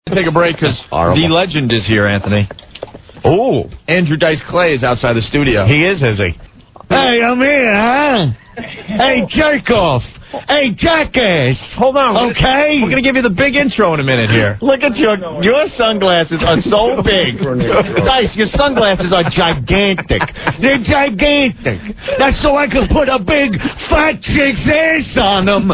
Take a break because the legend is here, Anthony. Oh, Andrew Dice Clay is outside the studio. He is he? Hey, I'm here, huh? Hey, jerk off. Hey, jackass. Hold on. Okay? We're going to give you the big intro in a minute here. Look at your sunglasses are so big. Dice, your sunglasses are gigantic. They're gigantic. That's so I can put a big fat chick's ass on them.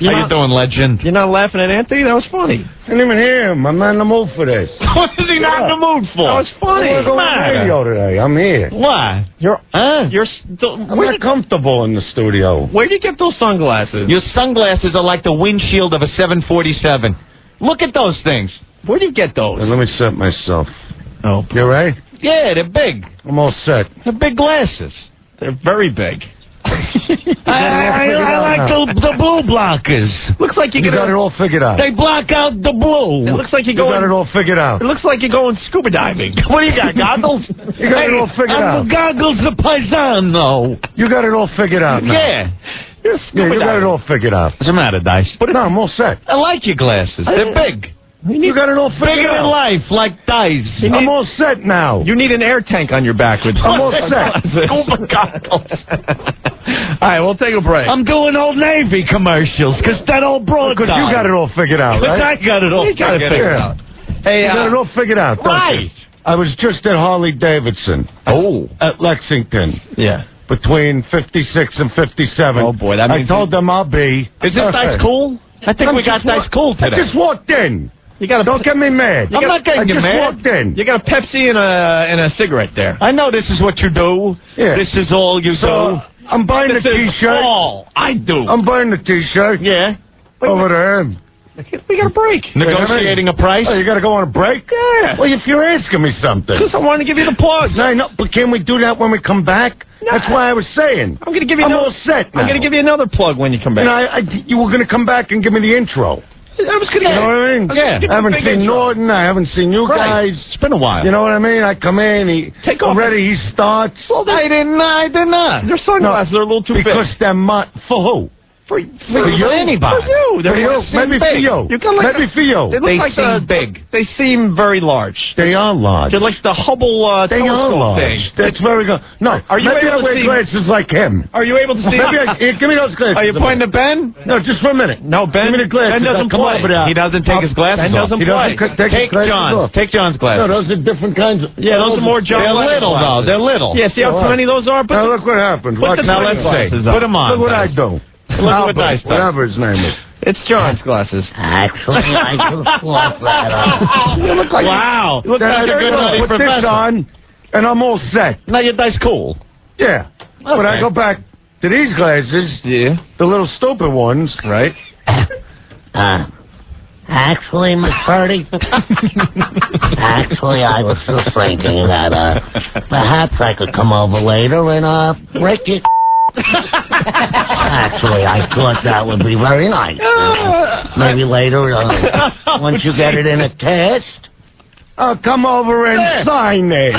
How you doing, legend? You're not laughing at Anthony? That was funny. I didn't even hear him. I'm not in the mood for this. What is he not in the mood for? That was funny. I'm going on the radio today. I'm here. Why? I'm not comfortable in the studio. Where did you get those sunglasses? Your sunglasses are like the windshield of a 747. Look at those things. Where did you get those? Let me set myself. Oh, You ready? Yeah, they're big. I'm all set. They're big glasses. they're very big. I like the blue blockers. Looks like You got it all figured out. They block out the blue. It looks like You got it all figured out. It looks like you're going scuba diving. What do you got, goggles? You got it all figured out. Goggles the paisano. You got it all figured out now. Yeah. You're scuba you got diving. it all figured out. What's the matter, Dice? No, I'm all set. I like your glasses. They're big. You got it all figured Bigger than out. life, like Dice. I'm all set now. You need an air tank on your back with I'm all set. scuba goggles. All right, we'll take a break. I'm doing Old Navy commercials because that old broad Because you got it all figured out, right? I got it all got it figured out. Hey, you got it all figured out. don't you? Right. I was just at Harley Davidson. Oh. At Lexington. Yeah. Between 56 and 57. Oh, boy, that means I told them I'll be. Is this Dice cool? I think we got Dice cool today. I just walked in. You got Don't get me mad. I'm not getting you I just mad. walked in. You got a Pepsi and a cigarette there. I know this is what you do. Yeah. This is all you So, do. I'm buying This the is T-shirt. all I do. I'm buying the T-shirt. Yeah. Over there. We got a break. Negotiating a price? Oh, you got to go on a break? Yeah. Well, if you're asking me something. Because I wanted to give you the plug. No, but can we do that when we come back? No. That's why I was saying. I'm going to give you I'm another. all set now. I'm going to give you another plug when you come back. You were going to come back and give me the intro. I was going to. You know what I mean? Yeah. I haven't seen Norton. I haven't seen you Right. guys. It's been a while. You know what I mean? I come in. Take off. I'm ready. He starts. Well, I did not. Your sunglasses are a little too Because big. they're for who? For you? Anybody. For you. For you? Maybe for you. You got like Maybe for you. They look They like seem big. They seem very large. They are large. They're like the Hubble They are telescope large. thing. That's very good. No, Are you maybe I able to wear see- glasses like him. Are you able to see? Here, give me those glasses. Are you a pointing minute. to Ben? No, just for a minute. No, Ben. Give me the glasses. Ben doesn't I'll come play. over there. He doesn't take his glasses Ben off. doesn't He doesn't play. take his glasses John's. off. Take John's No, glasses. those are different kinds of... Yeah, those are more John They're Lennon little, though. glasses. They're little. Yeah, see how Oh, many of those are? Now, look what happens. Put Watch the Now my let's glasses. see. Put them on. Look what I Dice. do. Look what Dice does. Whatever his name is. It's John's glasses. Actually, I can fluff that up. You look like... Wow. Look Then like a I good money put this professor. on, and I'm all set. Now your Dice cool. Yeah. When I go back to these glasses, Yeah. the little stupid ones... Right. Actually, Miss Purdy, actually, I was just thinking that perhaps I could come over later and break it. Actually, I thought that would be very nice. Maybe later, once you get it in a test. I'll come over and sign it.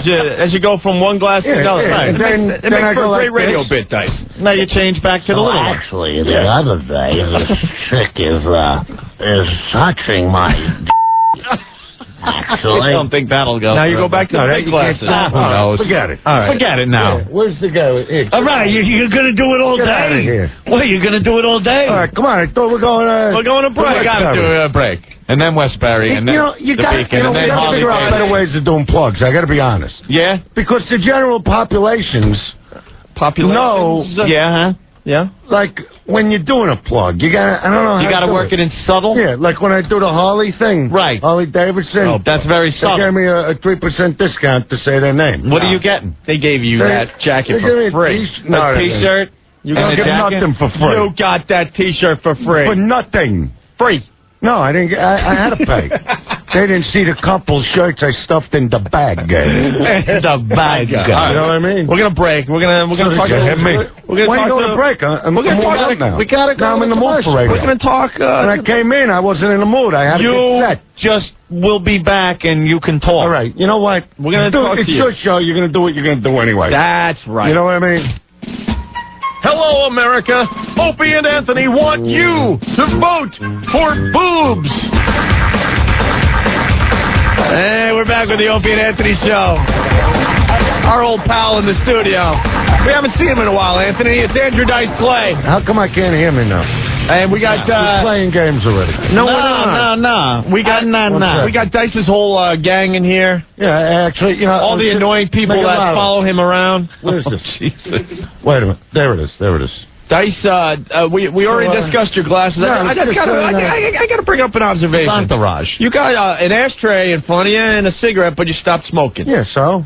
Yeah, as you go from one glass to another. yeah. Right. And It then makes I for go a great like radio this. bit, Dice. Now you change back to the Oh, little one. actually, the other day, this chick is touching my... I Actually, don't think that'll go. Now you go back to the big glasses. Who knows? Forget it. All right. Forget it now. Yeah, where's the guy? Here, All right, you're going to do it all Get out of day? here. What, you're going to do it all day? All right, come on. I thought we're going... We're going to break. We got to do a break. And then Westbury. And then you the got Beacon. And to then Harley figure out better Davidson. ways of doing plugs. I got to be honest. Yeah? Because the general populations know, Yeah, huh? Yeah? like, when you're doing a plug, you got to... I don't know how You got to do work it in subtle? Yeah, like when I do the Harley thing. Right. Harley Davidson. Oh, that's very They subtle. gave me a 3% discount to say their name. What are you getting? They gave you that jacket They gave me for a free. t-shirt. No, A T-shirt? You I don't and a get jacket? nothing for free. You got that T-shirt for free. For nothing. free. No, I didn't. I had to pay. They didn't see the couple shirts I stuffed in the bag. The bad guy. You know what I mean? We're gonna break. We're gonna talk. You hit me. We're gonna When talk you go to break? I'm We're gonna warmed talk. up now. We gotta go. Now I'm in the mood for We're radio. gonna talk. When I came in, I wasn't in the mood. I had to You get set. just will be back and you can talk. All right. You know what? We're gonna do, talk It's to you. your show. You're gonna do what you're gonna do anyway. That's right. You know what I mean? Hello, America. Opie and Anthony want you to vote for boobs. Hey, we're back with the Opie and Anthony show. Our old pal in the studio. We haven't seen him in a while, Anthony. It's Andrew Dice Clay. How come I can't hear me now? And we got... We're playing games already. No. We got We got Dice's whole gang in here. Yeah, actually, you know... All the annoying people that follow him around. Where is this? Jesus. Wait a minute. There it is. Dice, we already discussed your glasses. I got to bring up an observation. Entourage. You got an ashtray in front of you and a cigarette, but you stopped smoking. Yeah, so?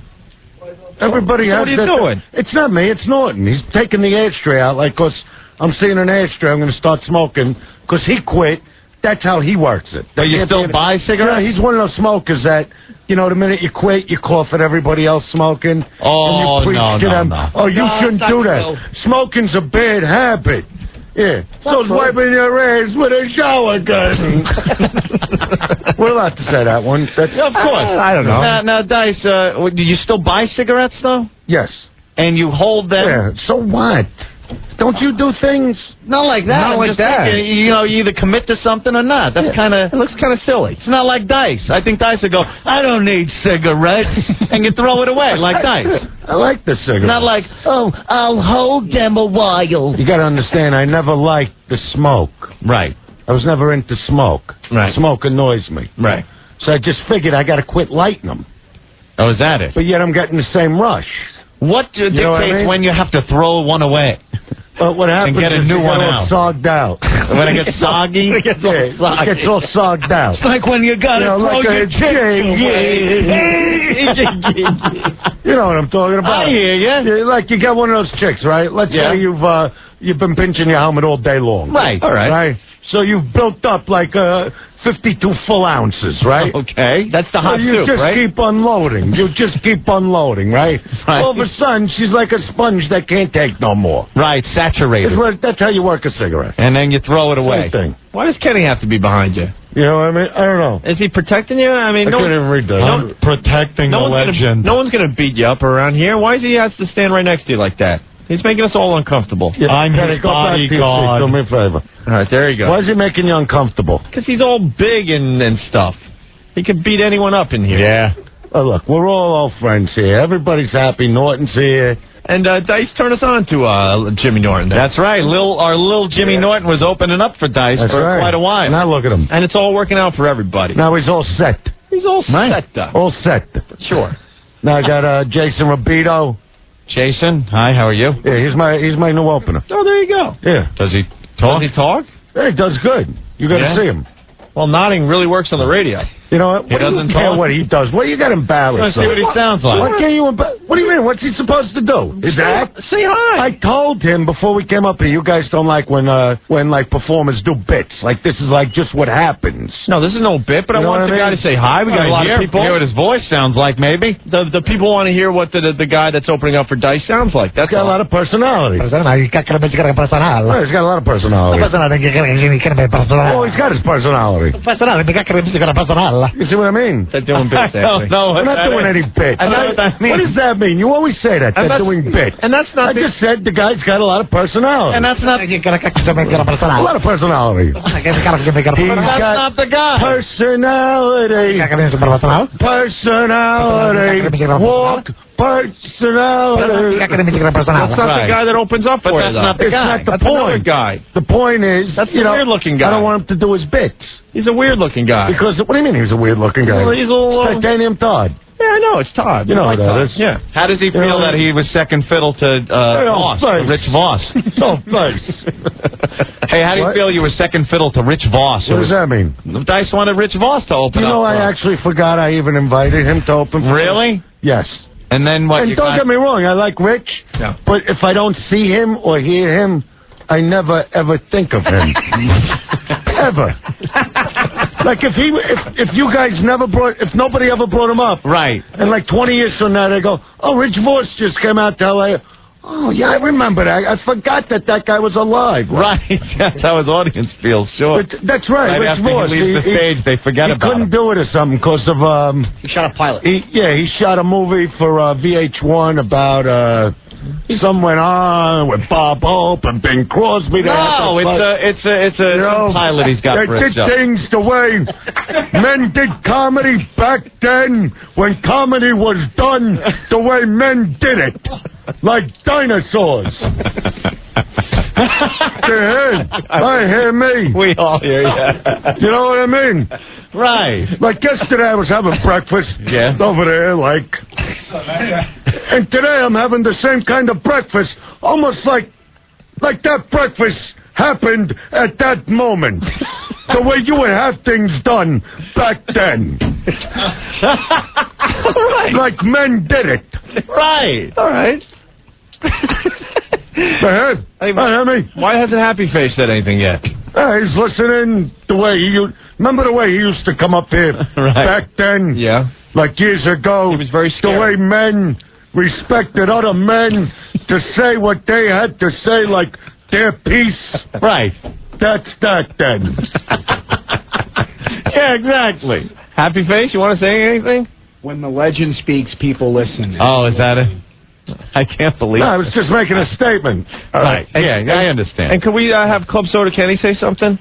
Everybody has what are you doing? It's not me, it's Norton. He's taking the ashtray out, like, because I'm seeing an ashtray, I'm going to start smoking, because he quit. That's how he works it. But you still buy cigarettes? Yeah, he's one of those smokers that, you know, the minute you quit, you cough at everybody else smoking. Oh, and you preach to them. No. Oh, you shouldn't do that. Smoking's a bad habit. Yeah. So wiping your ass with a shower gun. We're allowed to say that one. That's, of course. I don't know. Now, Dice, do you still buy cigarettes, though? Yes. And you hold them? Yeah. So what? Don't you do things? Not like that. Not like that. Thinking, you know, you either commit to something or not. That's kind of... It looks kind of silly. It's not like Dice. I think Dice would go, I don't need cigarettes, and you throw it away like Dice. I like the cigarette. Not like, oh, I'll hold them a while. You got to understand, I never liked the smoke. Right. I was never into smoke. Right. Smoke annoys me. Right. So I just figured I got to quit lighting them. Oh, is that it? But yet I'm getting the same rush. What dictates when you have to throw one away? What happens and get a is new you one get all out. Sogged out. When it gets soggy? It gets all sogged out. It's like when you got to throw like your You know what I'm talking about. I hear you. Like you got one of those chicks, right? Let's say you've been pinching your helmet all day long. Right. All right. Right? So you've built up like 52 full ounces, right? Okay. That's the hot you soup, just right? keep unloading. You just keep unloading, right? All of a sudden, she's like a sponge that can't take no more. Right, saturated. That's how you work a cigarette. And then you throw it away. Same thing. Why does Kenny have to be behind you? You know what I mean? I don't know. Is he protecting you? I mean, I couldn't even read that. Protecting the legend. No one's going to beat you up around here. Why does he have to stand right next to you like that? He's making us all uncomfortable. Yeah, I'm his bodyguard. Do me a favor. All right, there you go. Why is he making you uncomfortable? Because he's all big and stuff. He could beat anyone up in here. Yeah. Oh, look, we're all friends here. Everybody's happy. Norton's here. And Dice turned us on to Jimmy Norton. That's right. Our little Jimmy Norton was opening up for Dice for quite a while. Now look at him. And it's all working out for everybody. Now he's all set. He's all set. All set. Sure. Now I got Jason Rabito. Jason, hi, how are you? Yeah, he's my new opener. Oh, there you go. Yeah. Does he talk? Does he talk? Yeah, he does good. You got to see him. Well, nodding really works on the radio. You know what? He doesn't care talk? what he does. What you got embarrassed? Let's see what he sounds like. What can you? What do you mean? What's he supposed to do? Is that? Say hi. I told him before we came up here. You guys don't like when like performers do bits. Like this is like just what happens. No, this is no bit. But I want the guy to say hi. We got a lot of people. Hear what his voice sounds like, maybe. The people want to hear what the guy that's opening up for Dice sounds like. That's got a lot of personality. Oh, he's got a lot of personality. Oh, he's got his personality. You see what I mean? They're doing bits. No, we're not doing any bits. What does that mean? You always say that. They're doing bits. And that's not. I just said the guy's got a lot of personality. And that's not. A lot of personality. He's got the guy. Personality. Personality. Walk. Personality. That's not the guy that opens up for you. That's not the guy. It's not the That's point. guy. The point is, that's a weird-looking guy. I don't want him to do his bits. He's a weird-looking guy. Because what do you mean he's a weird-looking guy? Well, he's a little Titanium Todd. Yeah, I know. It's Todd. You know who that is. Yeah. How does he feel that he was second fiddle to Voss, to Rich Voss? So nice. Hey, how do you feel you were second fiddle to Rich Voss? What does that mean? Dice wanted Rich Voss to open up. You know, I actually forgot I even invited him to open for Really? Yes. And then what? And don't get me wrong, I like Rich, but if I don't see him or hear him, I never ever think of him. Ever. Like if you guys if nobody ever brought him up, right? And like 20 years from now they go, oh, Rich Voss just came out to L.A. Oh yeah, I remember that. I forgot that guy was alive. Right. That's how his audience feels. Sure. But that's right. Rich after Voss. he leaves the stage, they forget about him. He couldn't do it or something because of He shot a pilot. He shot a movie for VH1 about Some went on with Bob Hope and Bing Crosby. No, it's a pilot he's got for They himself. did things the way men did comedy back then when comedy was done the way men did it. Like dinosaurs. I hear me. We all hear you. You know what I mean? Right. Like yesterday I was having breakfast over there, and today I'm having the same kind of breakfast, almost like that breakfast happened at that moment. The way you would have things done back then. Right. Like men did it. Right. All right. Why hasn't Happy Face said anything yet? He's listening the way remember the way he used to come up here back then? Yeah. Like years ago. He was very scared. The way men respected other men to say what they had to say, like their piece. Right. That's that then. Yeah, exactly. Happy Face, you want to say anything? When the legend speaks, people listen. Oh, is that it? I can't believe it. No, I was just making a statement. Right. Yeah, I understand. And can we have Club Soda Kenny say something?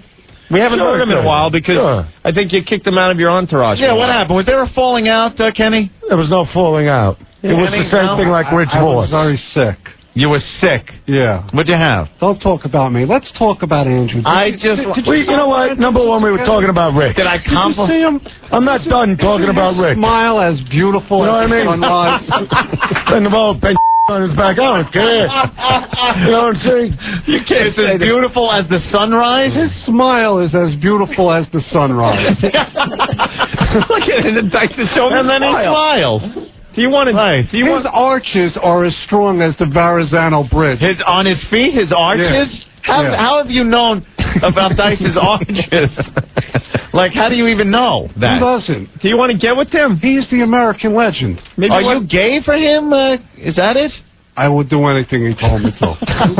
We haven't heard him in a while because I think you kicked him out of your entourage. Yeah, what happened? Was there a falling out, Kenny? There was no falling out. It was the same thing like Rich Voss. I was very sick. You were sick. Yeah. What'd you have? Don't talk about me. Let's talk about Andrew. You know what? Number one, we were talking about Rick. Did I compliment? See him? I'm not done talking about Rick. Smile as beautiful You know as what I mean? And the ball pen on his back. I don't care. You know what I'm saying? You can't say as beautiful as the sunrise? His smile is as beautiful as the sunrise. Look at it. And then he smiles. Do you want to? His arches are as strong as the Verrazano Bridge. On his feet, his arches? Yeah. How have you known about Dice's arches? Like, how do you even know that? Who doesn't? Do you want to get with him? He's the American legend. Are you gay for him? Is that it? I would do anything he told me to. Oh,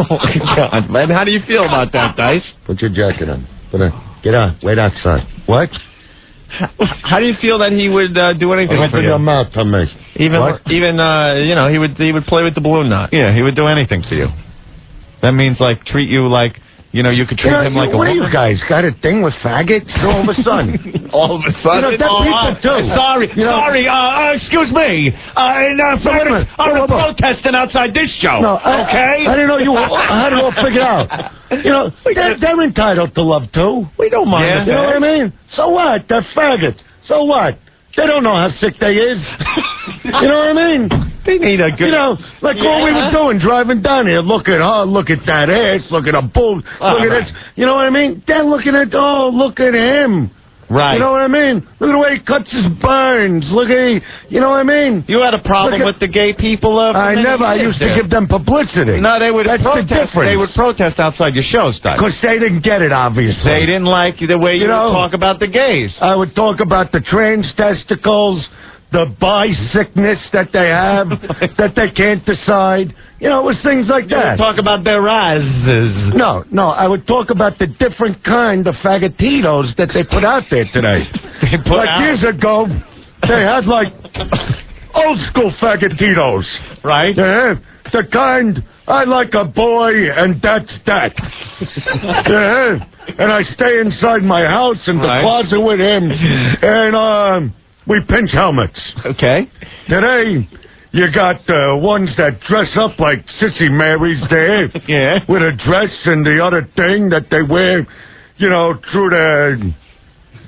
my God, man. How do you feel about that, Dice? Put your jacket on. Get on. Wait outside. What? How do you feel that he would do anything for Open you? your mouth to me. Even he would play with the balloon knot. Yeah, he would do anything for you. That means, like, treat you like, you could treat him like a what woman. What do you guys got a thing with faggots all of a sudden? All of a sudden? People too. Sorry, excuse me. I'm protesting outside this show. No, I didn't know you had it all figured out. They're entitled to love, too. We don't mind. You know what I mean? So what? They're faggots. So what? They don't know how sick they is. You know what I mean? They need a good... like what we were doing, driving down here. Look at her, look at that ass, look at her boobs, look at this. You know what I mean? They're looking at, look at him. Right. You know what I mean? Look at the way he cuts his burns. Look at, you know what I mean? You had a problem with the gay people? I used to give them publicity. No, they would protest. The difference. They would protest outside your shows, Doc. Because they didn't get it, obviously. They didn't like the way you would talk about the gays. I would talk about the trans testicles, the bi-sickness that they have, that they can't decide. It was things like that. You would talk about their rises. No, I would talk about the different kind of faggotitos that they put out there today. Years ago, they had, old school faggotitos. Right. Yeah, the kind, I like a boy, and that's that. Yeah, and I stay inside my house in the closet with him, and we pinch helmets. Okay. Today, you got ones that dress up like Sissy Marys there. Yeah. With a dress and the other thing that they wear, through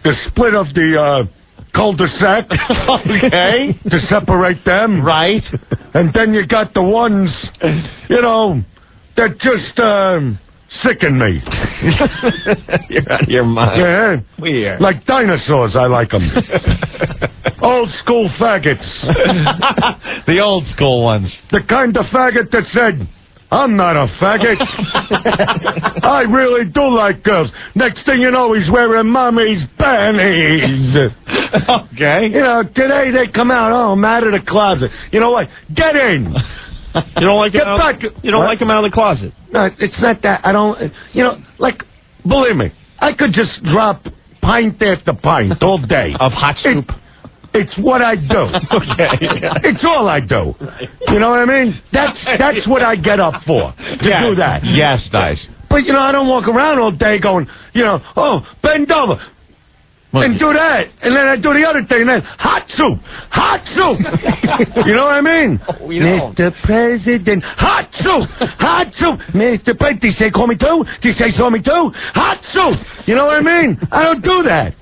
the split of the cul-de-sac. Okay. To separate them. Right. And then you got the ones, that just sicken me. You're out of your mind. Yeah. Weird. Like dinosaurs, I like them. Old school faggots. The old school ones. The kind of faggot that said, I'm not a faggot. I really do like girls. Next thing you know, he's wearing mommy's panties. Okay. Today they come out, I'm out of the closet. You know what? Get in. You don't like Get back. You don't like him out of the closet. No, it's not that. I don't, believe me, I could just drop pint after pint all day. Of hot soup. It's what I do. It's all I do. You know what I mean? That's what I get up for, to do that. Yes, Dice. But, I don't walk around all day going, bend over. And do that. And then I do the other thing. And then, hot soup. You know what I mean? Mr. President, hot soup. Mr. President, did he say call me too? Did he say saw me too? Hot soup. You know what I mean? I don't do that.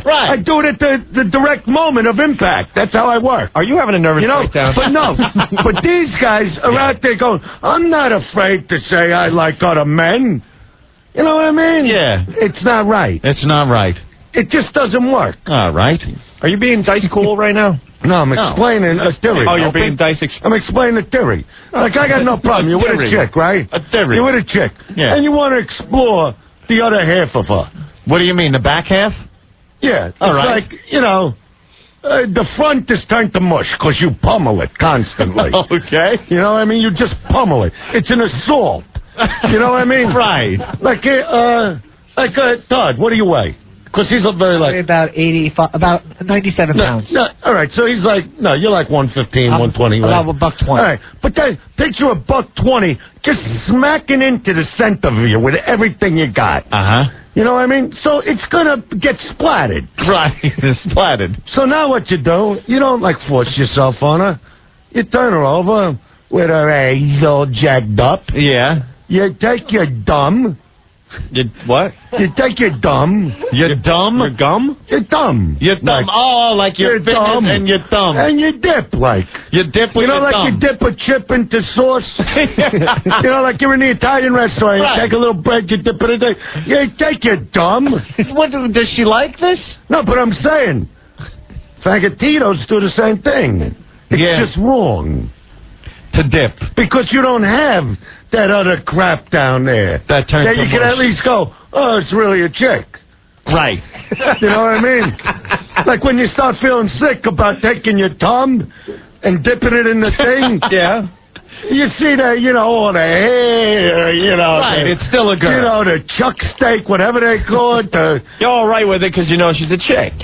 Right. I do it at the direct moment of impact. That's how I work. Are you having a nervous breakdown? But no. But these guys are out there going, I'm not afraid to say I like other men. You know what I mean? Yeah. It's not right. It's not right. It just doesn't work. All right. Are you being Dice cool right now? No, I'm explaining a theory. Oh, you're being Dice. I'm explaining a theory. Like, I got no problem. You're with a chick, right? A theory. You're with a chick. Yeah. And you want to explore the other half of her. What do you mean, the back half? Yeah. All right. Like, the front is turned to mush because you pummel it constantly. Okay. You know what I mean? You just pummel it. It's an assault. You know what I mean? Right. Like, Todd, what do you weigh? Because he's very like... About 97 pounds. No, all right, so he's like, you're like 115, 120. About $120. All right, but then picture $120 just smacking into the center of you with everything you got. Uh-huh. You know what I mean? So it's going to get splattered. Right, splattered. So now what you do, you don't, force yourself on her. You turn her over with her eggs all jacked up. Yeah. You take your dumb... You what? You take your dumb. Your dumb? Your gum? Your thumb. Your thumb. Like your fingers thumb. and your thumb. And you dip, You dip with your thumb. You dip a chip into sauce. Like you're in the Italian restaurant. Right. You take a little bread, you dip it in there. You take your dumb. What, does she like this? No, but I'm saying, fagottitos do the same thing. It's just wrong. To dip. Because you don't have that other crap down there. That turns you can at least go, oh, it's really a chick. Right. You know what I mean? Like when you start feeling sick about taking your thumb and dipping it in the thing. Yeah. You see that, all the hair, Right, it's still a girl. The chuck steak, whatever they call it. You're all right with it because you know she's a chick.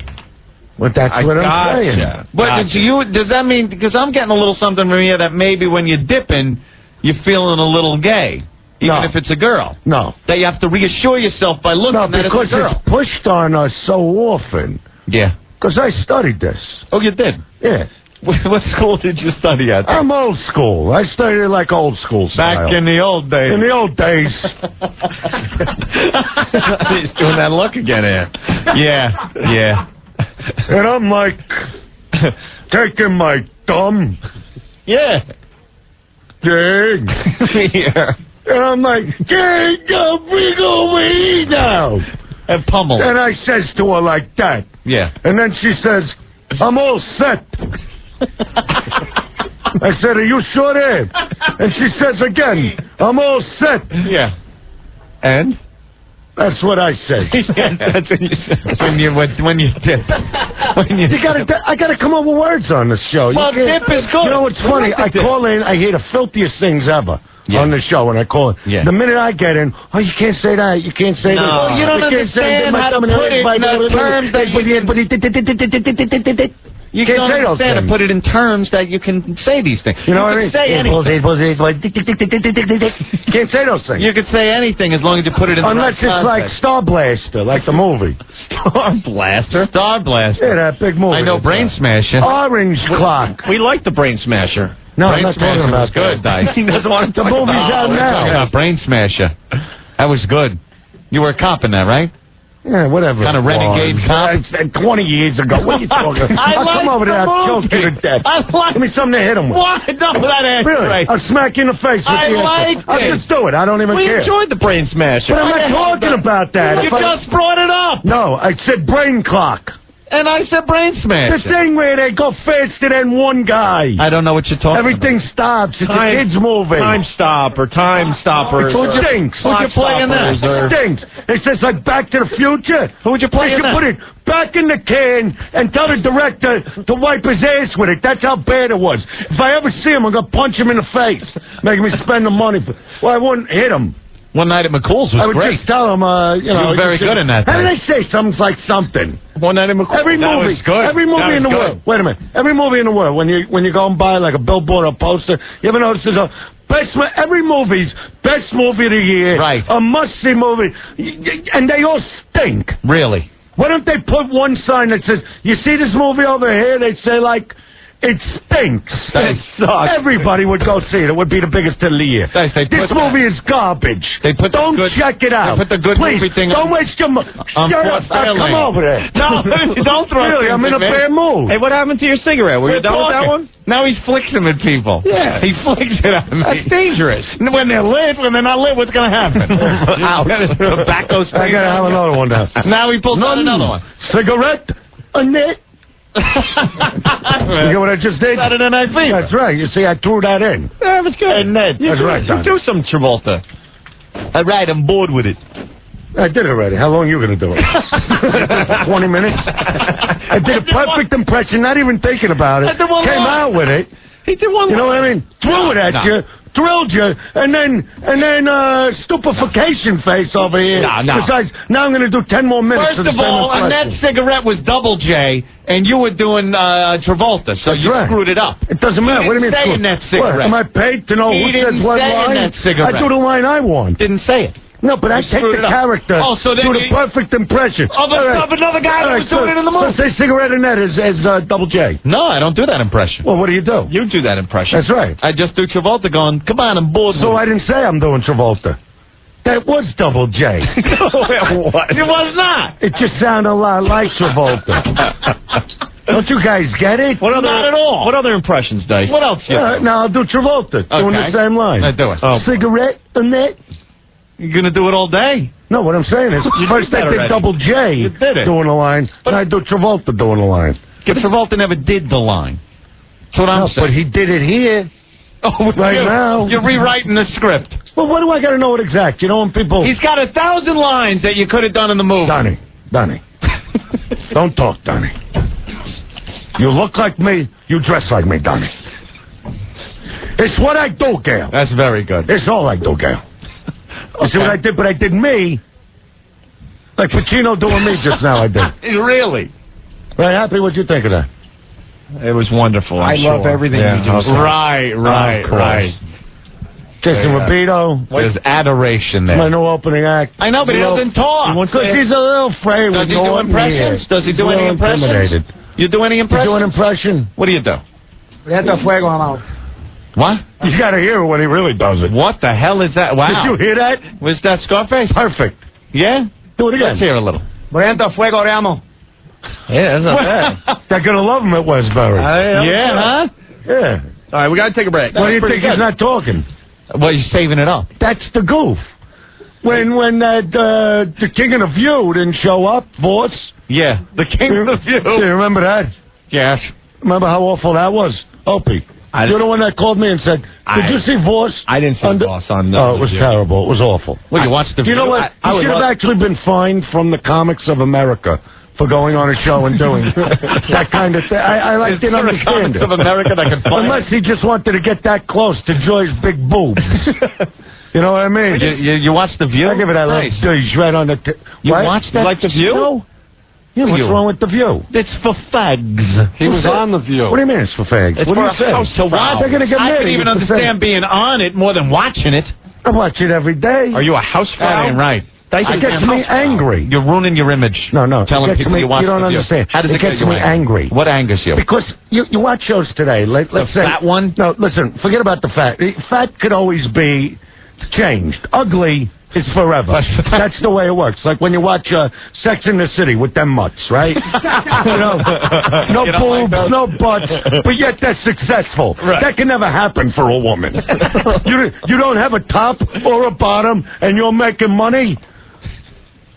Well, that's what I'm saying. But does that mean, because I'm getting a little something from you that maybe when you're dipping, you're feeling a little gay, even if it's a girl. No. That you have to reassure yourself by looking at it as a girl. It's pushed on us so often. Yeah. Because I studied this. Oh, you did? Yeah. What school did you study at? I'm old school. I studied like old school style. Back in the old days. In the old days. He's doing that look again, Ant. Yeah. And I'm like, taking my thumb. Yeah. Dang. Yeah. And I'm like, get the big over here now. And pummel. And I says to her like that. Yeah. And then she says, I'm all set. I said, are you sure there? And she says again, I'm all set. Yeah. And? That's what I said. That's when you said. When you dip. I gotta come up with words on this show. Well, dip is good. You know what's funny? I call in, I hear the filthiest things ever. On the show when I call it. Yeah. The minute I get in, you can't say that, you can't say that. No, you don't understand how to put it in terms that you can't understand to put it in terms that you can say these things. You know what I mean? Say anything. You can't say those things. You can say anything as long as you put it in unless the right it's like Star Blaster, like the movie. Star Blaster? Star Blaster. Yeah, that big movie. I know Brain Smasher. Orange Clock. We like the Brain Smasher. No, I'm not talking about that. Good, Dice. He doesn't want to talk the movie's out now. Brain Smasher. That was good. You were a cop in that, right? Yeah, whatever. Kind of renegade cop. 20 years ago. What are you talking about? I'll come over there. I'll choke you to death. Give me something to hit him with. What? No, that ain't really? Right. I'll smack you in the face with the answer. I'll just do it. I don't even care. We enjoyed the Brain Smasher. But I'm not talking about that. You just brought it up. No, I said brain clock. And I said Brain Smasher. The thing where they go faster than one guy. I don't know what you're talking Everything about. stops. It's a kid's movie. Time Stoppers. It stinks. Who'd you play in that? It stinks. It says like Back to the Future. Who'd you play in that? Put it back in the can and tell the director to wipe his ass with it. That's how bad it was. If I ever see him, I'm going to punch him in the face. Making me spend the money. Well, I wouldn't hit him. One Night at McCool's was I would great. just tell them, you were very good in that. How did I say something's like something? One Night at McCool's. Every movie, every movie in the world. Wait a minute. Every movie in the world. When you go and buy like a billboard or a poster, you ever notice there's a every movie's best movie of the year, right? A must-see movie, and they all stink. Really? Why don't they put one sign that says, "You see this movie over here?" They say like, "It stinks." It sucks. Everybody would go see it. It would be the biggest hit of the year. This movie is garbage. Don't check it out. They put the good Please, movie thing don't on. waste your money. Shut up. Come over there. No, don't throw Really, I'm in a bad mood. Hey, what happened to your cigarette? Were you done with that one? Now he flicks them at people. Yeah. He flicks it at me. That's dangerous. When they're lit, when they're not lit, what's going to happen? Ouch. Tobacco spray. I got to have another one now. Now he pulls out another one. Cigarette, a net. You get what I just did? Saturday Night Fever. That's right. You see, I threw that in. That was good. And Ned. That's right, Don. You do some Travolta. All right, I'm bored with it. I did it already. How long are you going to do it? 20 minutes? I did a perfect impression, not even thinking about it. Came out with it. He did one. You know what I mean? Threw it at you. Thrilled you, and then stupefaction face over here. No. Besides, now I'm going to do 10 more minutes. First of all, Annette's cigarette was Double J, and you were doing Travolta, so you screwed it up. It doesn't matter. What do you mean? Say Annette's cigarette. What, am I paid to know who says what line? Annette's cigarette. I do the line I want. Didn't say it. No, but I take the character. Oh, so then do the perfect impression. Of another guy that was doing it in the movie. So say Cigarette Annette as Double J. No, I don't do that impression. Well, what do you do? You do that impression. That's right. I just do Travolta going, come on, I'm bored. So I didn't say I'm doing Travolta. That was Double J. It was not. It just sounded a lot like Travolta. Don't you guys get it? Not at all. What other impressions, Dice? What else? Now I'll do Travolta, doing the same line. Do it. Cigarette Annette. You're going to do it all day? No, what I'm saying is, first I did Double J doing the line, then I do Travolta doing the line. But Travolta never did the line. That's what I'm saying. But he did it here. Right now. You're rewriting the script. Well, what do I got to know it exact? You know when people... He's got 1,000 lines that you could have done in the movie. Donnie. Don't talk, Donnie. You look like me, you dress like me, Donnie. It's what I do, Gail. That's very good. It's all I do, Gail. You see what I did? But I did me. Like Pacino doing me just now, I did. Really? Right, Happy, what'd you think of that? It was wonderful. I love everything you do. Right. Jason Rapito. There's adoration there. My new opening act. I know, but he doesn't talk. Because he's a little afraid. Does he do impressions? Does he do any impressions? You do any impressions? You do an impression? What do you do? What? You got to hear when he really does it. What the hell is that? Wow. Did you hear that? Was that Scarface? Perfect. Yeah? Do it again. Let's hear a little. Fuego Ramo. Yeah, that's not bad. They're going to love him at Westbury. Yeah, huh? Yeah. All right, we got to take a break. What do you think he's not talking? Well, he's saving it up. That's the goof. When the King of the View didn't show up, Voss. Yeah, the King of the View. Do you remember that? Yes. Remember how awful that was? Opie. You're the one that called me and said, did you see Voss? I didn't see Voss on Oh, it was terrible. It was awful. Well, you watched the You know what? He should have actually been fined from the Comics of America for going on a show and doing that kind of thing. I didn't understand it. Of America that could find Unless he just wanted to get that close to Joy's big boobs. You know what I mean? You watched The View? I give it that nice. little douche right on the... You watched that? You like The View? No. Yeah, what's wrong with The View? It's for fags. He was on The View. What do you mean it's for fags? It's what for do you say? So what? They're going to get I married. can even understand being on it more than watching it. I watch it every day. Are you a house That ain't right. It gets me angry. You're ruining your image. No. Telling people you watch You don't The View. understand. How does it gets get you me angry? What angers you? Because you watch shows today. Let's say fat one? No, listen. Forget about the fat. Fat could always be changed. Ugly is forever. That's the way it works. Like when you watch Sex in the City with them mutts, right? No boobs, no butts, but yet they're successful. Right. That can never happen for a woman. You don't have a top or a bottom, and you're making money.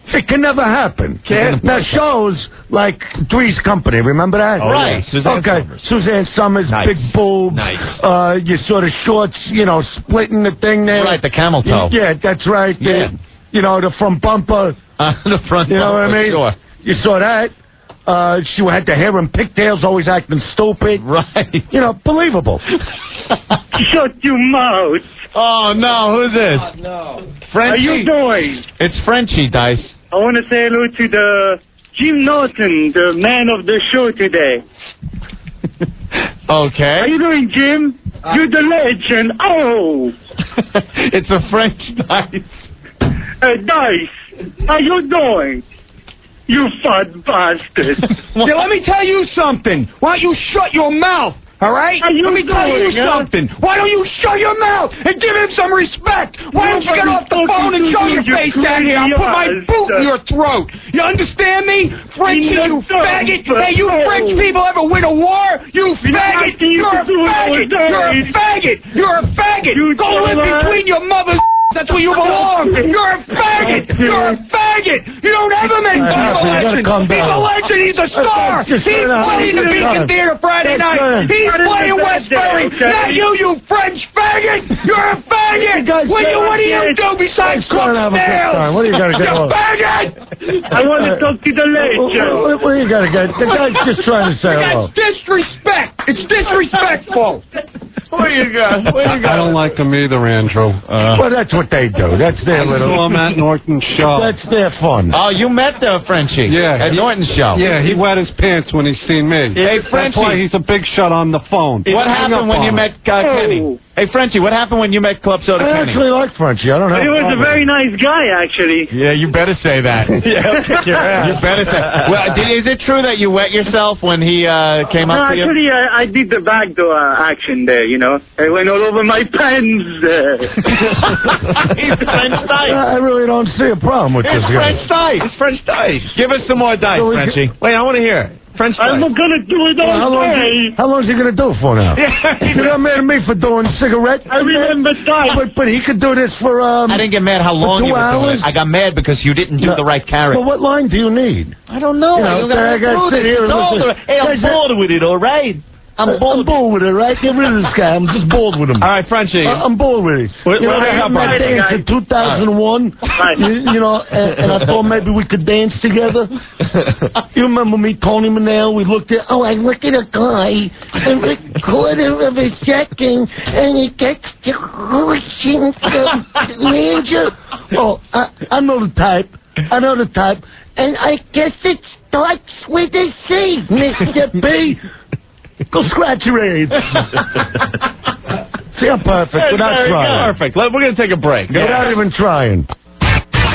It can never happen. Now shows like Three's Company, remember that? Oh, right. Yeah. Suzanne Summers, Nice. big boobs. Nice. You sort of shorts, splitting the thing there. Right, the camel toe. Yeah, that's right. Yeah. The front bumper. The front You know what I bumper, mean? Sure. You saw that. She had the hair in pigtails, always acting stupid. Right. You know, believable. Shut your mouth. Oh, no. Who's this? Oh, no. Frenchie. How you doing? It's Frenchie, Dice. I want to say hello to the Jim Norton, the man of the show today. Okay. How you doing, Jim? You're the legend. Oh. It's a French Dice. Dice, how you doing? You fat bastard. Yeah, let me tell you something. Why don't you shut your mouth? All right? Let me tell you something. Why don't you shut your mouth and give him some respect? Why don't you get off the phone and show your face down here? I'll put my boot in your throat. You understand me? Frenchie, you faggot. Hey, you French people ever win a war? You faggot. You're a faggot. You're a faggot. You're a faggot. Go live between your mother's. That's where you belong. You're a faggot. You're a faggot. You don't ever make fun of a legend. He's a legend. He's a star. He's playing the Beacon Theater Friday night. He's playing Westbury. Not you French faggot. You're a faggot. What do you do besides cook snails? What do you got to get You off? faggot. I want to talk to the legend. What do you got to get? The guy's just trying to say hello. That's disrespect. It's disrespectful. What do you got? I don't like them either, Andrew. Well, that's what they do. That's their I little... saw him at Norton Show. That's their fun. Oh, you met Frenchie? Yeah. At Norton Show? Yeah, he wet his pants when he seen me. Hey, Frenchie. That's why he's a big shot on the phone. What happened when you met Kenny? Hey, Frenchie, what happened when you met Club Soda I Kenny? actually like Frenchie. I don't have He was a very nice guy, actually. Yeah, you better say that. You better say. Well, is it true that you wet yourself when he came up to you? Actually, I did the backdoor action there, you know. I went all over my pants. He's French Dice. I really don't see a problem with this It's guy. French Dice. It's French Dice. Give us some more dice, So we Frenchie. Wait, I want to hear it. French I'm Dice. not going to do it all day. How long is he going to do it for now? You got mad at me for doing cigarettes? I remember that. But he could do this for, I didn't get mad how long for 2 you were doing hours? it. I got mad because you didn't do the right character. Well, what line do you need? I don't know. You know, I got to sit here and listen. Hey, I'm bored with it, all right? I'm bored with it, right? Get rid of this guy. I'm just bored with him. All right, Frenchie. I'm bored with it. You know, I got my dance in 2001, you know, and I thought maybe we could dance together. You remember me, Tony Manel? We looked at, I look at a guy, and a quarter of a second, and he gets the horseing ninja. Oh, I know the type. I know the type. And I guess it starts with a C, Mr. B. Go scratch your AIDS. See, I'm perfect without trying. Perfect. We're going to take a break. Without even trying.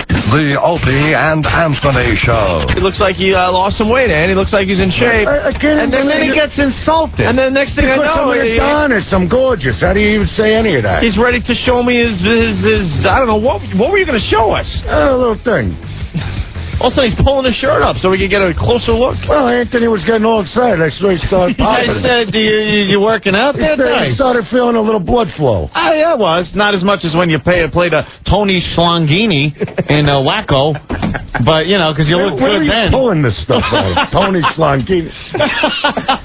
The Opie and Anthony Show. It looks like he lost some weight, and he looks like he's in shape. I can't And then he gets insulted. And then next thing I know, I'm Adonis. I'm gorgeous. How do you even say any of that? he's ready to show me his I don't know, what were you going to show us? A little thing. Also, he's pulling his shirt up so we can get a closer look. Well, Anthony was getting all excited. I saw he started popping. You working out there? He started feeling a little blood flow. Oh, yeah, it was. Not as much as when you played a Tony Schlangini in Wacko. But, you know, because you look Where good are you then. pulling this stuff out of? Tony Schlangini.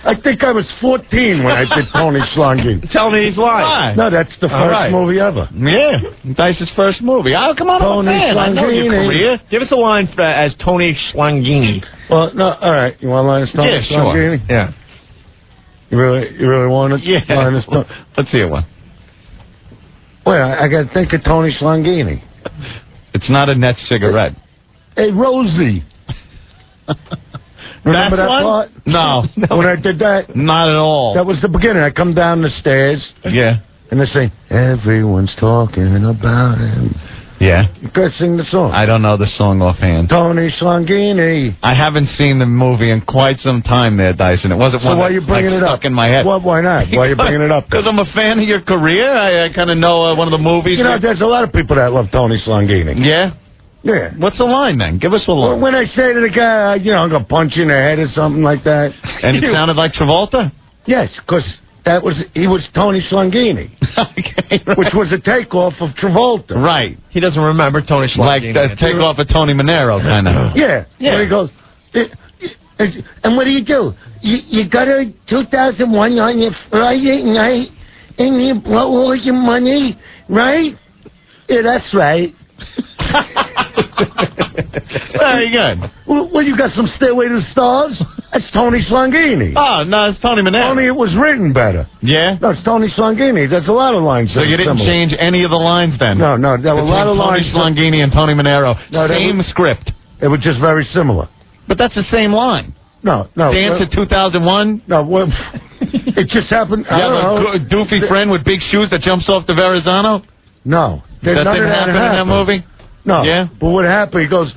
I think I was 14 when I did Tony Schlangini. Tell me he's lying. No, that's the first movie ever. Yeah, Dice's first movie. Oh, come on, Tony I'm a fan. I know your Schlangini. career. Give us a line as Tony Schlangini. Well, no, all right. You want to line us Tony Yeah, sure. Schlangini? Yeah. You really want it? Yeah. Line us Tony- Let's hear one. Wait, I got to think of Tony Schlangini. It's not a net cigarette. Hey, Rosie. Remember that one? part? No. When I did that? Not at all. That was the beginning. I come down the stairs, Yeah. and they say, everyone's talking about him. Yeah. You gotta sing the song. I don't know the song offhand. Tony Schlangini. I haven't seen the movie in quite some time there, Dyson. It wasn't So one why are that you bringing it stuck up? in my head. Well, why not? Why are you bringing it up? Because I'm a fan of your career. I kind of know one of the movies. You know, there's a lot of people that love Tony Schlangini. Yeah? Yeah. What's the line, then? Give us a Well, line. when I say to the guy, you know, I'm gonna punch you in the head or something like that. And it sounded like Travolta? Yes, because he was Tony Schlangini, Okay, right. which was a takeoff of Travolta. Right. He doesn't remember Tony Like Schlangini. the takeoff of Tony Monero, kind of. Yeah. Yeah. Where he goes, and what do? You got a 2001 on your Friday night, and you blow all your money, right? Yeah, that's right. Very good. Well, you got some Stairway to the Stars? That's Tony Slangini. Oh, no, it's Tony Manero. Only it was written better. Yeah? No, it's Tony Slangini. There's a lot of lines. So you didn't change any of the lines then? No, there were a lot of lines. Tony Slangini and Tony Manero. No, same script. It was just very similar. But that's the same line. No. Dance at 2001? No, well, it just happened. You have a doofy friend with big shoes that jumps off the Verrazano? No. That didn't happen in that movie? No. Yeah? But what happened, he goes,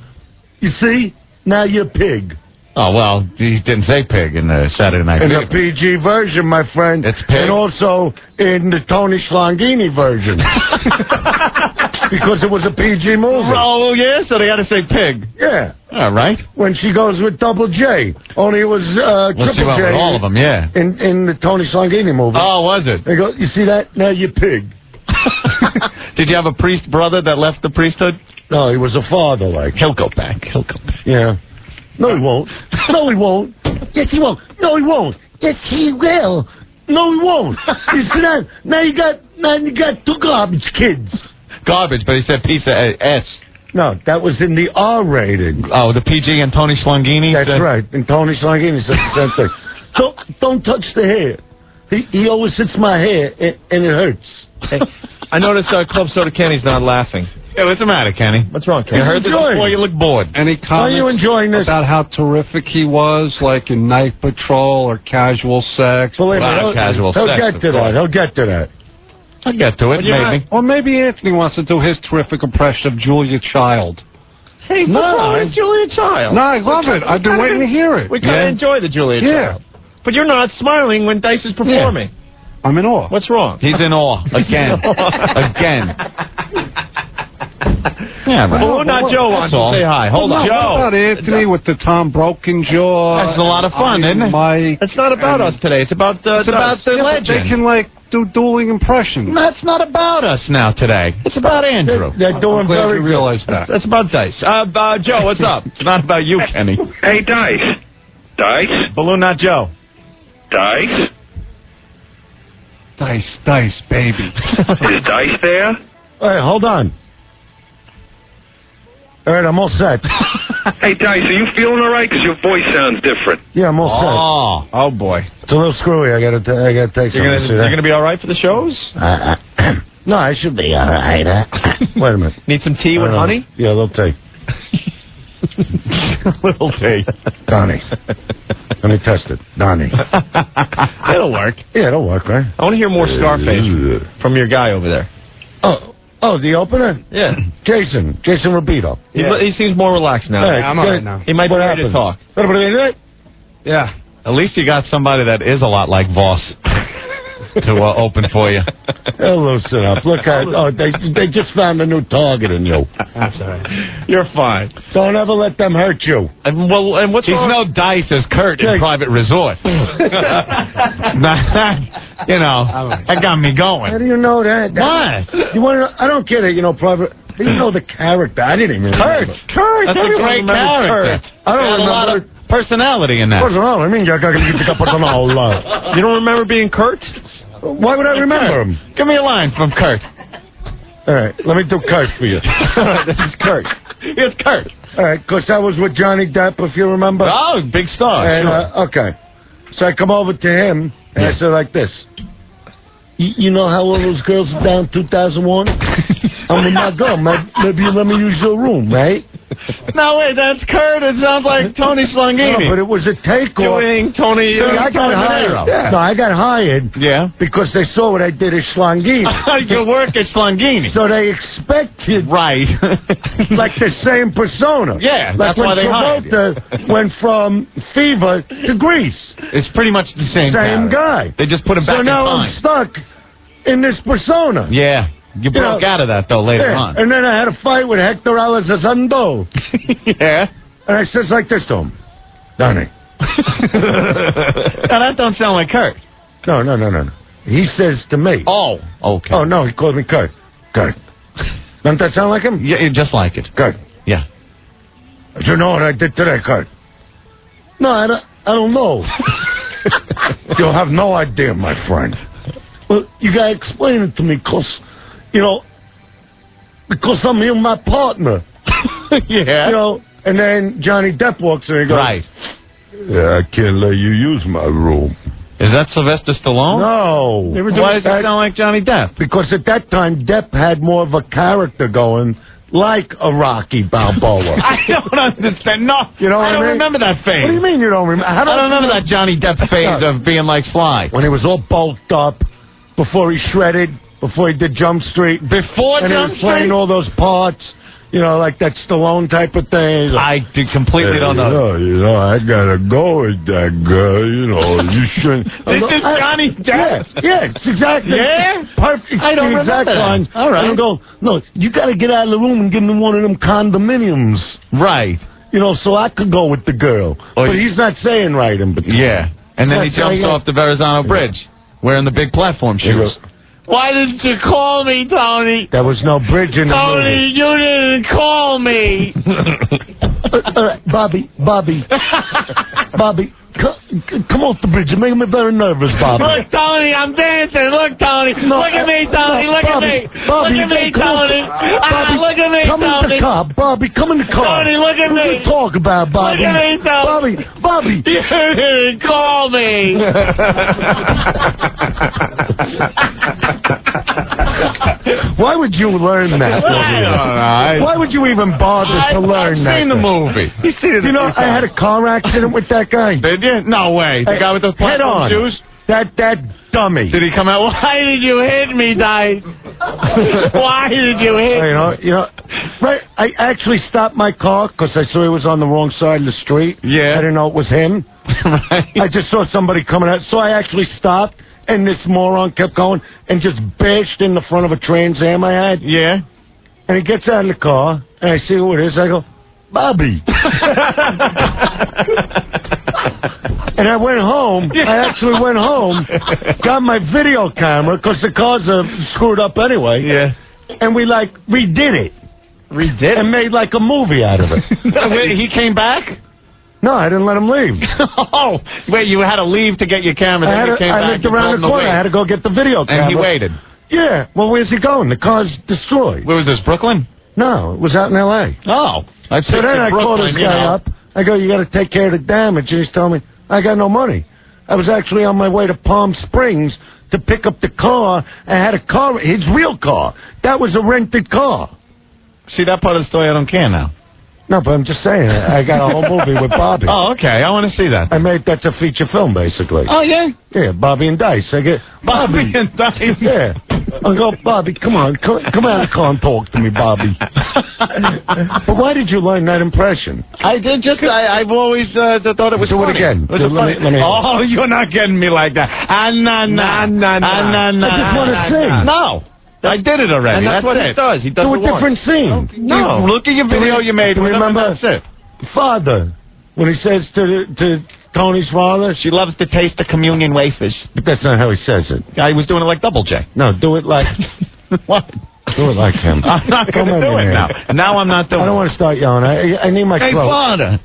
you see, now you're a pig. Oh, well, he didn't say pig in the Saturday Night In Fever. the PG version, my friend. It's pig? And also in the Tony Slangini version. Because it was a PG movie. Oh, yeah? So they had to say pig. Yeah. All right. When she goes with Double J. Only it was Triple She went J. with all of them, yeah. In the Tony Slangini movie. Oh, was it? They go, you see that? Now you're pig. Did you have a priest brother that left the priesthood? No, he was a father, like. He'll go back. Yeah. No, he won't. No, he won't. Yes, he won't. No, he won't. Yes, he will. No, he won't. You see that? Now you got two garbage kids. Garbage, but he said piece of S. No, that was in the R rating. Oh, the PG and Tony Slangini? That's right. And Tony Slangini said the same thing. Don't touch the hair. He always hits my hair, and it hurts. Hey, I noticed Club Soda Kenny's not laughing. Hey, what's the matter, Kenny? What's wrong, Kenny? You heard this before? You look bored. Any Are you comments enjoying this? about how terrific he was, like in Night Patrol or Casual Sex? Believe me, Wow, casual he'll sex, get of to course. that. He'll get to that. I'll get to it, maybe. Or maybe Anthony wants to do his terrific impression of Julia Child. Hey, what's wrong with Julia Child? No, I love it. I've been waiting to hear it. We kind of enjoy the Julia Child. But you're not smiling when Dice is performing. I'm in awe. What's wrong? He's in awe. Again. Again. Yeah, right. Balloon Not Joe wants to say hi. Hold on. What about Anthony with the Tom Broken jaw? That's a lot of fun, isn't it? Mike. It's not about us today. It's about the legend. They can, do dueling impressions. That's not about us now today. It's about Andrew. They're doing I'm glad very you realize that. That's about Dice. Joe, what's up? It's not about you, Kenny. Hey, Dice. Dice? Balloon Not Joe. Dice? Dice, baby. Is Dice there? All right, hold on. All right, I'm all set. Hey, Dice, are you feeling all right? Because your voice sounds different. Yeah, I'm all Oh boy. set. It's a little screwy. I gotta take You're something. gonna be all right for the shows? No, I should be all right. Wait a minute. Need some tea with honey? Yeah, a little tea. Little tea. Donnie. Let me test it. Donnie. It'll work. Yeah, it'll work, right? I want to hear more Scarface from your guy over there. Oh, the opener? Yeah. Jason Rubito. He seems more relaxed now. Hey, I'm all right now. He might be ready to talk. Yeah. At least you got somebody that is a lot like Voss to open for you. They'll loosen up. Look at they just found a new target in you. That's all right. You're fine. Don't ever let them hurt you. And what's He's wrong? no Dice as Kurt in Private Resort. That got me going. How do you know that? What? You want to know? I don't get it. Private. You know the character. I didn't even Kurt. remember. That's a great character. I don't Had a lot remember. of personality in that. Personal. I mean, you don't remember being Kurt? Why would I remember him? Give me a line from Kurt. All right, let me do Kurt for you. This is Kurt. Here's Kurt. All right, because that was with Johnny Depp, if you remember. Oh, big star. And, Sure. okay. So I come over to him, and I say like this. You know how all those girls are down 2001? I'm with my girl. Maybe you let me use your room, right? No, wait, that's Kurt. It sounds like Tony Slangini. No, but it was a takeoff. Doing Tony. I got hired. Yeah. No, I got hired. Yeah. Because they saw what I did at Slangini. You work at Slangini. So they expected Right. like the same persona. Yeah, like that's why they hired you. Travolta went from Fever to Grease. It's pretty much the same guy. They just put him back so in now time. I'm stuck in this persona. Yeah. You broke out of that, though, later on. And then I had a fight with Hector Elizondo. Yeah. And I says like this to him. Donnie. Now, that don't sound like Kurt. No. He says to me. Oh, okay. Oh, no, he called me Kurt. Kurt. Doesn't that sound like him? Yeah, just like it. Kurt. Yeah. Do you know what I did today, Kurt? No, I don't know. You'll have no idea, my friend. Well, you gotta explain it to me, because I'm here with my partner. Yeah. And then Johnny Depp walks in and he goes, Right. I can't let you use my room. Is that Sylvester Stallone? No. Why does it sound like Johnny Depp? Because at that time, Depp had more of a character going, like a Rocky Balboa. I don't understand. No, you know I don't mean? remember that phase. What do you mean you don't remember? I don't remember that Johnny Depp phase of being like Sly. When he was all bulked up, before he shredded, before he did Jump Street. Before and Jump he was playing all those parts. You know, like that Stallone type of thing. I completely don't know. You know, I gotta go with that girl. You know, you shouldn't. This is Johnny Depp. Yeah, it's exactly. Yeah? Perfect. I don't exact remember lines. that. All right. And I go, no, you gotta get out of the room and give me one of them condominiums. Right. You know, so I could go with the girl. But he's not saying right in between. Yeah. And then he jumps off the Verrazano Bridge, wearing the big platform shoes. Why didn't you call me, Tony? There was no bridge in the movie. Tony, you didn't call me. Bobby, come off the bridge. You're making me very nervous, Bobby. Look, Tony, I'm dancing. Look, Tony. Look at me, Tony. Look at me. Look at me, Tony. Look at me, Come in the car. Bobby, come in the car. Tony, look at me. What you talk about, Bobby? Look at me, Tony. Bobby. You didn't call me. Why would you learn that? Why would you even bother to learn that? I've seen the movie. You know, I had a car accident with that guy. Did you? No way. The guy with the platform shoes? That dummy. Did he come out? Why did you hit me, Dice? Why did you hit me? You know, right? I actually stopped my car because I saw he was on the wrong side of the street. Yeah. I didn't know it was him. Right. I just saw somebody coming out, so I actually stopped, and this moron kept going and just bashed in the front of a Trans Am I had. Yeah. And he gets out of the car, and I see who it is. I go, Bobby. And I went home. I actually went home, got my video camera, because the cars are screwed up anyway. Yeah. And we, redid it. Redid it? And made, a movie out of it. Wait, he came back? No, I didn't let him leave. Oh, wait, you had to leave to get your camera, then you came back. I lived around the corner. I had to go get the video camera. And he waited? Yeah. Well, where's he going? The car's destroyed. Where was this, Brooklyn? No, it was out in L.A. Oh. So then I called this guy up. I go, you got to take care of the damage. And he's telling me, I got no money. I was actually on my way to Palm Springs to pick up the car. I had a car, his real car. That was a rented car. See, that part of the story I don't care now. No, but I'm just saying, I got a whole movie with Bobby. Oh, okay. I want to see that. That's a feature film, basically. Oh, yeah? Yeah, Bobby and Dice. I get Bobby and Dice. Yeah. I go, Bobby, come on. Come out of the car and talk to me, Bobby. But why did you learn that impression? I did just, I've always thought it was Do funny. it again. Let me oh, you're not getting me like that. I just want to sing. No. I did it already. And that's what he does. He does Do a different scene. No. Look at your video you made. Remember? That's it. Father, when he says to Tony's father, she loves to taste the communion wafers. But that's not how he says it. I was doing it like Double J. No, do it like... What? Do it like him. I'm not going to do it now. Now I'm not doing it. I don't want to start yelling. I need my Hey, throat. Father.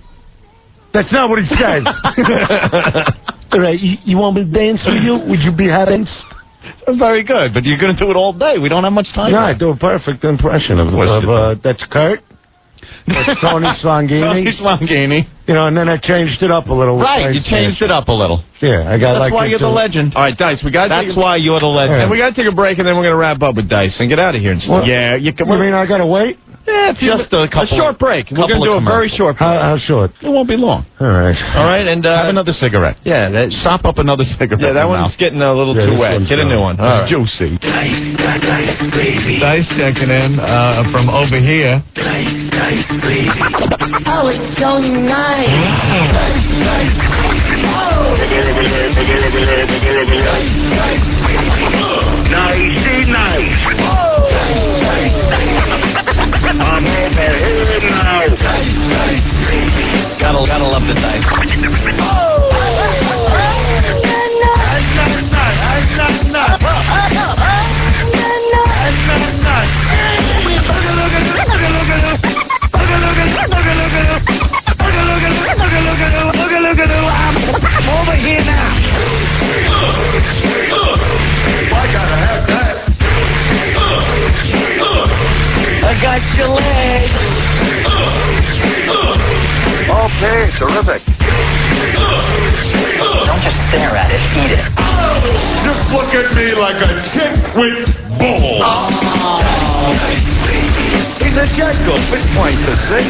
That's not what he says. All right, you want me to dance with you? Would you be happy? Very good, but you're going to do it all day. We don't have much time. No, I do a perfect impression of that's Kurt. That's Tony Slangini. Tony Slangini. You know, and then I changed it up a little. Right, you changed it up a little. Yeah, I got That's why you're the legend. All right, Dice, we got. That's why you're the legend. And we got to take a break, and then we're going to wrap up with Dice and get out of here. And stuff. Well, yeah, you can. You mean I got to wait? Yeah, just a couple. A short break. We're going to do a very short break. How short? It won't be long. All right. All right, and have another cigarette. Yeah, sop up another cigarette. Yeah, that one's getting a little too wet. Get a new one. It's juicy. Dice checking in from over here. Oh, it's so nice. Nice. I'm over here now. Gotta love the Dice. I'm over here now. I gotta have that. I got your leg. Okay, terrific. just stare at it, eat it. Just look at me like a chick with balls. He's a jackal. It's pointless, see?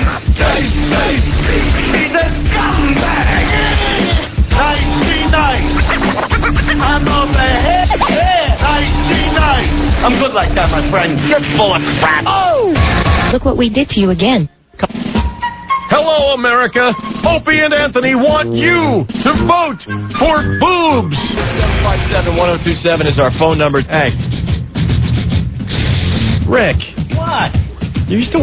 He's a scumbag. Nice. I'm over here. Nice. I'm good like that, my friend. You're full of crap. Oh! Look what we did to you again. Hello, America. Opie and Anthony want you to vote for boobs. 757-1027 is our phone number. Hey. Rick. What? You used to